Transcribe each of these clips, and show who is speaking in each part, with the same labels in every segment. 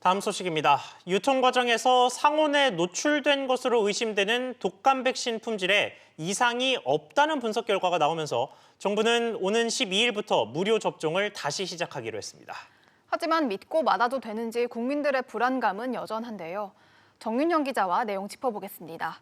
Speaker 1: 다음 소식입니다. 유통 과정에서 상온에 노출된 것으로 의심되는 독감 백신 품질에 이상이 없다는 분석 결과가 나오면서 정부는 오는 12일부터 무료 접종을 다시 시작하기로 했습니다.
Speaker 2: 하지만 믿고 맞아도 되는지 국민들의 불안감은 여전한데요. 정윤영 기자와 내용 짚어보겠습니다.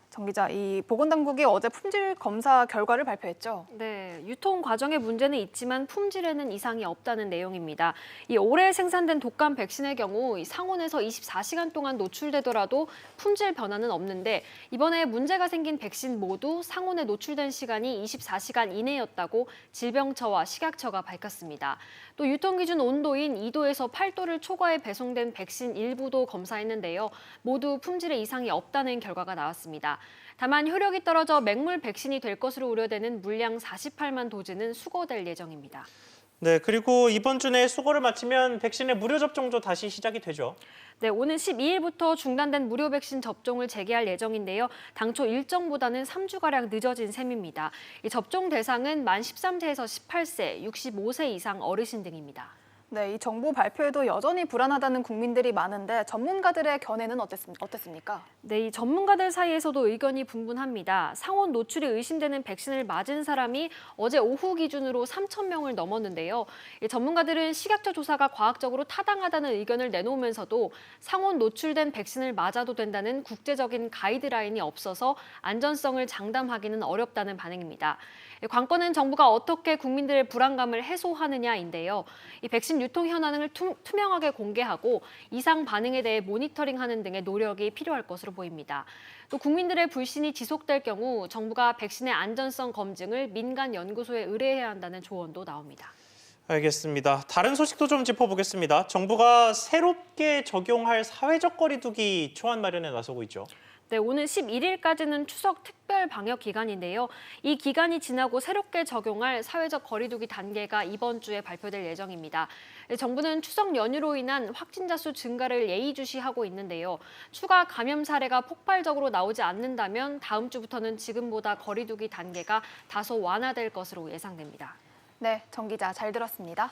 Speaker 2: 정 기자, 이 보건당국이 어제 품질 검사 결과를 발표했죠?
Speaker 3: 네, 유통 과정에 문제는 있지만 품질에는 이상이 없다는 내용입니다. 이 올해 생산된 독감 백신의 경우 상온에서 24시간 동안 노출되더라도 품질 변화는 없는데 이번에 문제가 생긴 백신 모두 상온에 노출된 시간이 24시간 이내였다고 질병처와 식약처가 밝혔습니다. 또 유통기준 온도인 2도에서 8도를 초과해 배송된 백신 일부도 검사했는데요. 모두 품질에 이상이 없다는 결과가 나왔습니다. 다만 효력이 떨어져 맹물 백신이 될 것으로 우려되는 물량 48만 도즈는 수거될 예정입니다.
Speaker 1: 네, 그리고 이번 주 내에 수거를 마치면 백신의 무료 접종도 다시 시작이 되죠.
Speaker 3: 네, 오는 12일부터 중단된 무료 백신 접종을 재개할 예정인데요. 당초 일정보다는 3주가량 늦어진 셈입니다. 이 접종 대상은 만 13세에서 18세, 65세 이상 어르신 등입니다.
Speaker 2: 네, 이 정부 발표에도 여전히 불안하다는 국민들이 많은데 전문가들의 견해는 어땠습니까?
Speaker 3: 네, 이 전문가들 사이에서도 의견이 분분합니다. 상온 노출이 의심되는 백신을 맞은 사람이 어제 오후 기준으로 3천 명을 넘었는데요. 이 전문가들은 식약처 조사가 과학적으로 타당하다는 의견을 내놓으면서도 상온 노출된 백신을 맞아도 된다는 국제적인 가이드라인이 없어서 안전성을 장담하기는 어렵다는 반응입니다. 관건은 정부가 어떻게 국민들의 불안감을 해소하느냐인데요. 이 백신 유통 현황을 투명하게 공개하고 이상 반응에 대해 모니터링하는 등의 노력이 필요할 것으로 보입니다. 또 국민들의 불신이 지속될 경우 정부가 백신의 안전성 검증을 민간 연구소에 의뢰해야 한다는 조언도 나옵니다.
Speaker 1: 알겠습니다. 다른 소식도 좀 짚어보겠습니다. 정부가 새롭게 적용할 사회적 거리두기 초안 마련에 나서고 있죠.
Speaker 3: 네, 오는 11일까지는 추석 특별 방역 기간인데요. 이 기간이 지나고 새롭게 적용할 사회적 거리두기 단계가 이번 주에 발표될 예정입니다. 정부는 추석 연휴로 인한 확진자 수 증가를 예의주시하고 있는데요. 추가 감염 사례가 폭발적으로 나오지 않는다면 다음 주부터는 지금보다 거리두기 단계가 다소 완화될 것으로 예상됩니다.
Speaker 2: 네, 정 기자 잘 들었습니다.